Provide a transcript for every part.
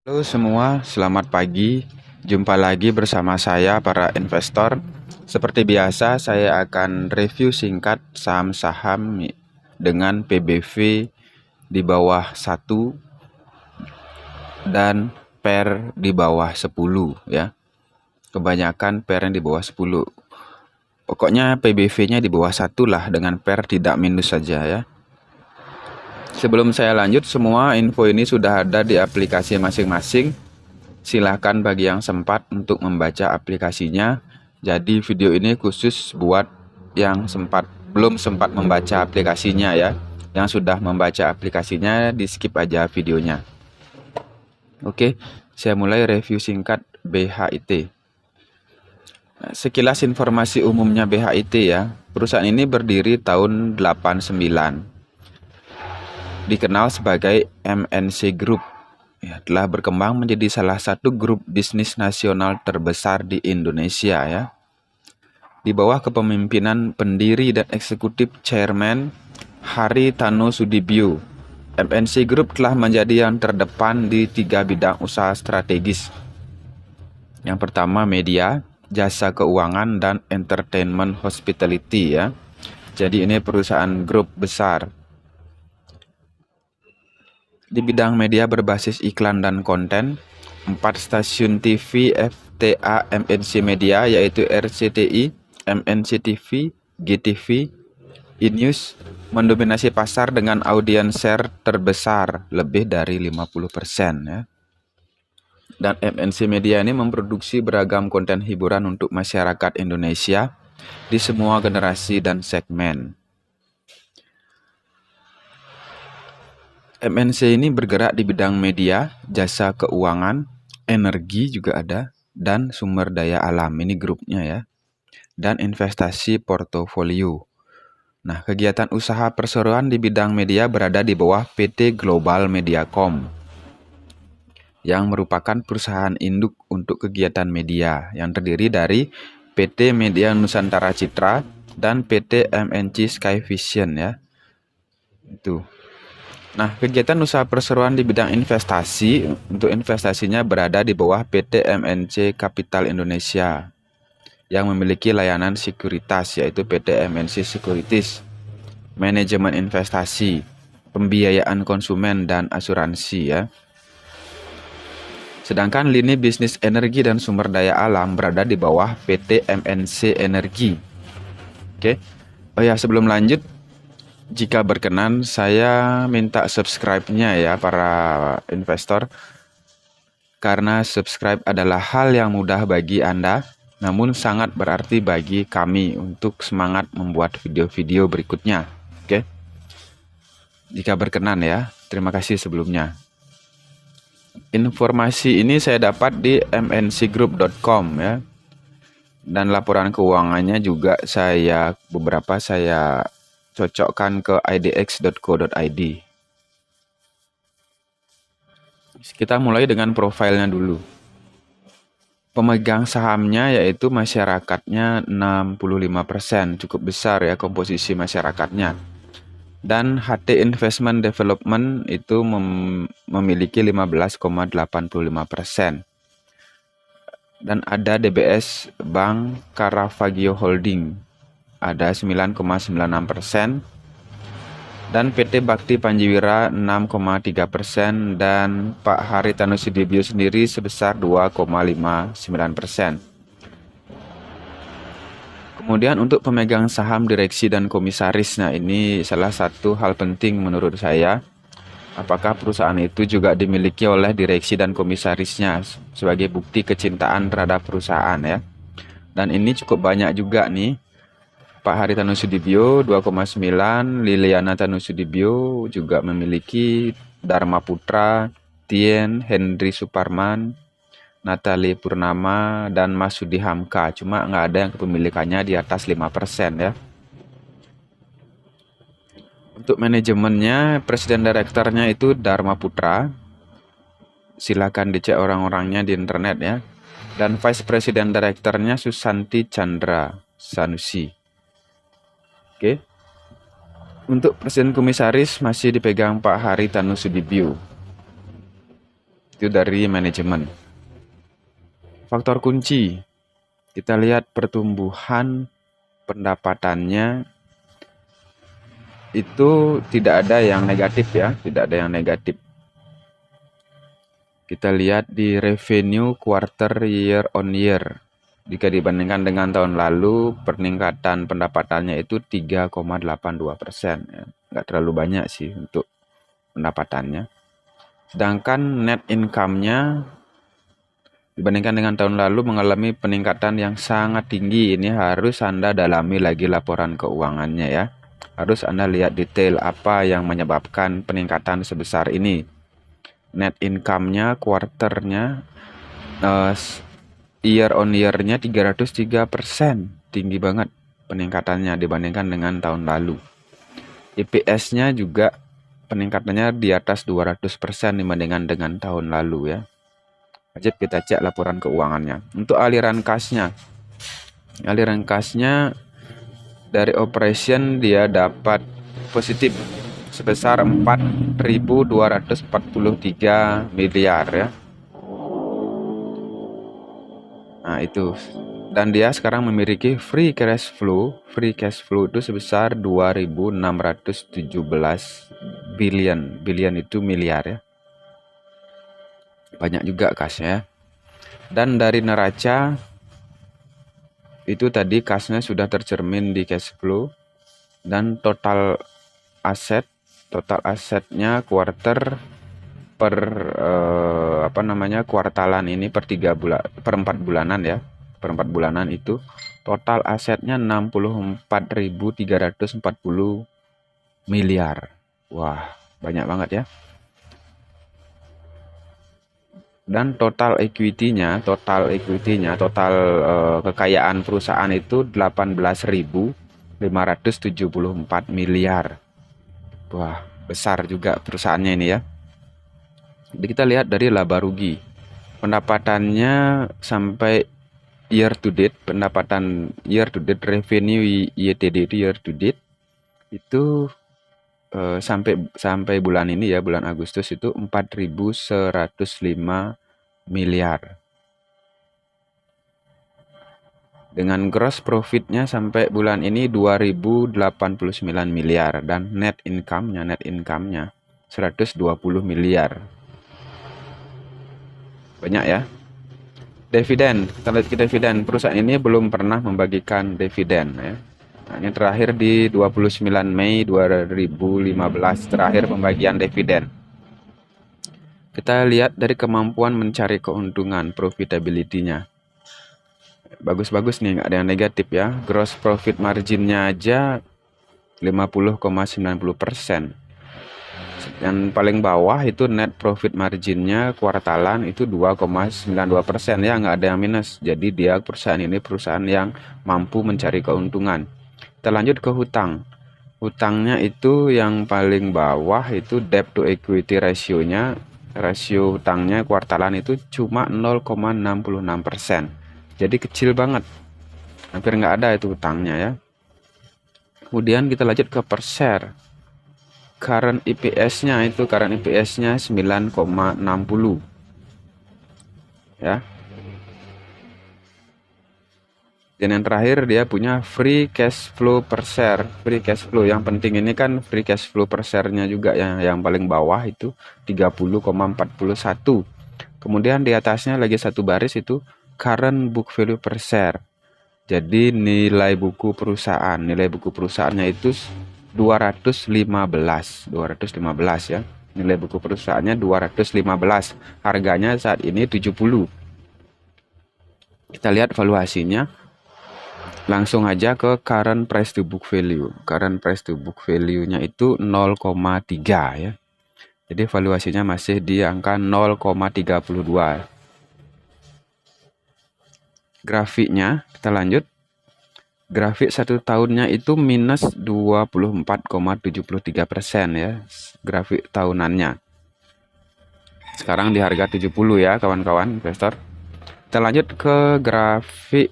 Halo semua, selamat pagi. Jumpa lagi bersama saya para investor. Seperti biasa, saya akan review singkat saham-saham dengan PBV di bawah 1 dan pair di bawah 10 ya. Kebanyakan pair yang di bawah 10. Pokoknya PBV-nya di bawah 1 lah, dengan pair tidak minus saja ya. Sebelum saya lanjut, semua info ini sudah ada di aplikasi masing-masing. Silahkan bagi yang sempat untuk membaca aplikasinya. Jadi video ini khusus buat yang belum sempat membaca aplikasinya ya. Yang sudah membaca aplikasinya, di skip aja videonya. Oke, saya mulai review singkat BHIT. Sekilas informasi umumnya BHIT ya. Perusahaan ini berdiri tahun 89. Dikenal sebagai MNC Group. Ya, telah berkembang menjadi salah satu grup bisnis nasional terbesar di Indonesia ya. Di bawah kepemimpinan pendiri dan eksekutif Chairman Haritanu Sudibyo, MNC Group telah menjadi yang terdepan di 3 bidang usaha strategis. Yang pertama media, jasa keuangan, dan entertainment hospitality ya. Jadi ini perusahaan grup besar. Di bidang media berbasis iklan dan konten, 4 stasiun TV FTA MNC Media yaitu RCTI, MNC TV, GTV, E-News mendominasi pasar dengan audiens share terbesar lebih dari 50% ya. Dan MNC Media ini memproduksi beragam konten hiburan untuk masyarakat Indonesia di semua generasi dan segmen. MNC ini bergerak di bidang media, jasa keuangan, energi juga ada, dan sumber daya alam. Ini grupnya ya. Dan investasi portofolio. Nah, kegiatan usaha perseroan di bidang media berada di bawah PT Global Mediacom, yang merupakan perusahaan induk untuk kegiatan media, yang terdiri dari PT Media Nusantara Citra dan PT MNC Sky Vision ya. Itu. Nah, kegiatan usaha perseroan di bidang investasi, untuk investasinya berada di bawah PT MNC Capital Indonesia, yang memiliki layanan sekuritas, yaitu PT MNC Securities, manajemen investasi, pembiayaan konsumen, dan asuransi ya. Sedangkan lini bisnis energi dan sumber daya alam berada di bawah PT MNC Energi. Oke. Oh ya, sebelum lanjut, jika berkenan, saya minta subscribe-nya ya para investor. Karena subscribe adalah hal yang mudah bagi Anda, namun sangat berarti bagi kami untuk semangat membuat video-video berikutnya. Oke? Jika berkenan ya, terima kasih sebelumnya. Informasi ini saya dapat di mncgroup.com ya. Dan laporan keuangannya juga beberapa saya cocokkan ke idx.co.id. Kita mulai dengan profilnya dulu. Pemegang sahamnya yaitu masyarakatnya 65%, cukup besar ya komposisi masyarakatnya. Dan HT Investment Development itu memiliki 15,85%. Dan ada DBS Bank Caravaggio Holding ada 9,96%, dan PT Bakti Panjiwira 6,3%, dan Pak Haritanu Sudibyo sendiri sebesar 2,59%. Kemudian untuk pemegang saham, direksi, dan komisaris, nah ini salah satu hal penting menurut saya. Apakah perusahaan itu juga dimiliki oleh direksi dan komisarisnya sebagai bukti kecintaan terhadap perusahaan ya. Dan ini cukup banyak juga nih. Pak Haritanu Sudibyo 2,9, Liliana Tanu Sudibyo juga memiliki, Dharma Putra, Tien, Henry Suparman, Natali Purnama, dan Mas Sudi Hamka. Cuma nggak ada yang kepemilikannya di atas 5% ya. Untuk manajemennya, presiden direkturnya itu Dharma Putra. Silakan dicek orang-orangnya di internet ya. Dan vice president direkturnya Susanti Chandra Sanusi. Oke. Untuk presiden komisaris masih dipegang Pak Haritanu Sudibyo. Itu dari manajemen. Faktor kunci, kita lihat pertumbuhan pendapatannya itu tidak ada yang negatif ya, tidak ada yang negatif. Kita lihat di revenue quarter year on year. Jika dibandingkan dengan tahun lalu, peningkatan pendapatannya itu 3,82%. Ya. Nggak terlalu banyak sih untuk pendapatannya. Sedangkan net income-nya dibandingkan dengan tahun lalu mengalami peningkatan yang sangat tinggi. Ini harus Anda dalami lagi laporan keuangannya ya. Harus Anda lihat detail apa yang menyebabkan peningkatan sebesar ini. Net income-nya, quarter-nya, year on year-nya 303%. Tinggi banget peningkatannya dibandingkan dengan tahun lalu. EPS-nya juga peningkatannya di atas 200% dibandingkan dengan tahun lalu ya. Wajib kita cek laporan keuangannya. Untuk aliran kasnya. Aliran kasnya dari operation dia dapat positif sebesar 4.243 miliar ya. Nah, itu. Dan dia sekarang memiliki free cash flow. Free cash flow itu sebesar 2.617 billion. Billion itu miliar ya. Banyak juga kasnya. Dan dari neraca itu tadi kasnya sudah tercermin di cash flow. Dan total asetnya quarter per kuartalan ini per 4 bulanan ya. Per 4 bulanan itu total asetnya 64.340 miliar. Wah, banyak banget ya. Dan total equity-nya, total kekayaan perusahaan itu 18.574 miliar. Wah, besar juga perusahaannya ini ya. Jadi kita lihat dari laba rugi. Pendapatannya sampai year to date, pendapatan year to date revenue YTD itu year to date itu sampai bulan ini ya, bulan Agustus itu 4.105 miliar. Dengan gross profitnya sampai bulan ini 2.089 miliar dan net income-nya 120 miliar. Banyak ya. Dividen, kita lihat ke dividen. Perusahaan ini belum pernah membagikan dividen ya. Nah, ini terakhir di 29 Mei 2015 terakhir pembagian dividen. Kita lihat dari kemampuan mencari keuntungan, profitability-nya. Bagus-bagus nih, nggak ada yang negatif ya. Gross profit margin-nya aja 50,90%. Yang paling bawah itu net profit margin-nya kuartalan itu 2,92% ya, nggak ada yang minus. Jadi dia perusahaan ini perusahaan yang mampu mencari keuntungan. Kita lanjut ke hutang. Hutangnya itu yang paling bawah itu debt to equity ratio-nya. Rasio hutangnya kuartalan itu cuma 0,66%. Jadi kecil banget. Hampir nggak ada itu hutangnya ya. Kemudian kita lanjut ke per share. Current EPS-nya 9,60 ya. Dan yang terakhir dia punya free cash flow per share. Free cash flow yang penting ini kan free cash flow per share-nya juga ya, yang paling bawah itu 30,41. Kemudian di atasnya lagi satu baris itu current book value per share. Jadi nilai buku perusahaannya itu 215 ya. Nilai buku perusahaannya 215. Harganya saat ini 70. Kita lihat valuasinya. Langsung aja ke current price to book value. Current price to book value-nya itu 0,3 ya. Jadi valuasinya masih di angka 0,32. Grafiknya kita lanjut. Grafik 1 tahunnya itu minus 24,73% ya. Grafik tahunannya. Sekarang di harga 70 ya kawan-kawan investor. Kita lanjut ke grafik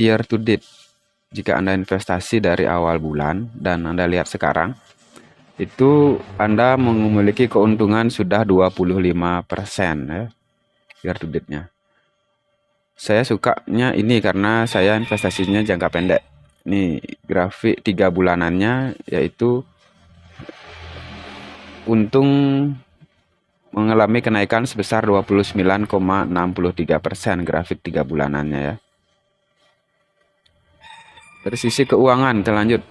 year to date. Jika Anda investasi dari awal bulan dan Anda lihat sekarang, itu Anda memiliki keuntungan sudah 25% ya, year to date-nya. Saya sukanya ini karena saya investasinya jangka pendek. Ini grafik 3 bulanannya, yaitu untung mengalami kenaikan sebesar 29,63% grafik 3 bulanannya ya. Dari sisi keuangan kita lanjut.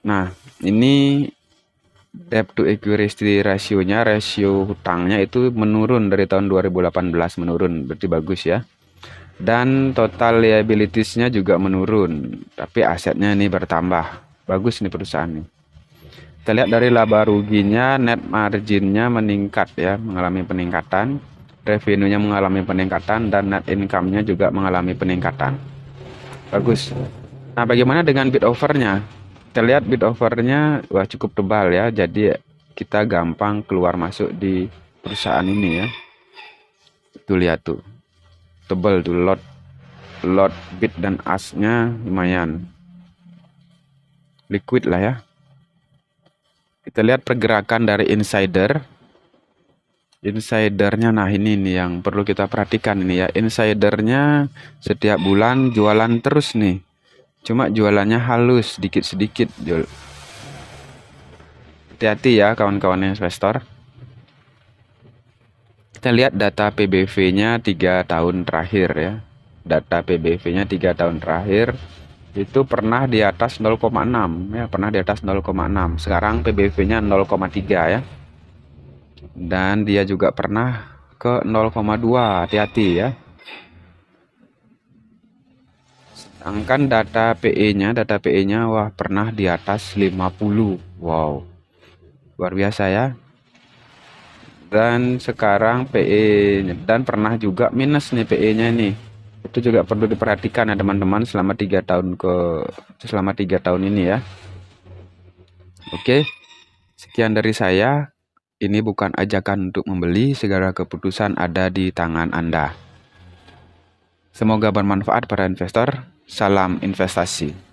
Nah, ini debt to equity ratio-nya, rasio hutangnya itu menurun dari tahun 2018, menurun, berarti bagus ya. Dan total liabilities-nya juga menurun, tapi asetnya ini bertambah. Bagus nih perusahaan nih. Kita lihat dari laba ruginya, net margin-nya meningkat ya, mengalami peningkatan. Revenue-nya mengalami peningkatan dan net income-nya juga mengalami peningkatan. Bagus. Nah, bagaimana dengan bid offer-nya? Kita lihat bid offer-nya wah cukup tebal ya, jadi kita gampang keluar masuk di perusahaan ini ya. Tuh lihat tuh, tebal tuh, lot bid dan ask-nya lumayan liquid lah ya. Kita lihat pergerakan dari insidernya. Nah, ini nih yang perlu kita perhatikan ini ya. Insidernya setiap bulan jualan terus nih, cuma jualannya halus sedikit-sedikit. Hati-hati ya kawan-kawan investor. Kita lihat data PBV-nya 3 tahun terakhir ya. Data PBV-nya 3 tahun terakhir itu pernah di atas 0,6 ya, pernah di atas 0,6. Sekarang PBV-nya 0,3 ya. Dan dia juga pernah ke 0,2. Hati-hati ya. Sedangkan data PE-nya wah pernah di atas 50. Wow. Luar biasa ya. Dan sekarang PE dan pernah juga minus nih PE-nya nih. Itu juga perlu diperhatikan ya teman-teman selama 3 tahun ini ya. Oke. Sekian dari saya. Ini bukan ajakan untuk membeli, segala keputusan ada di tangan Anda. Semoga bermanfaat para investor. Salam investasi.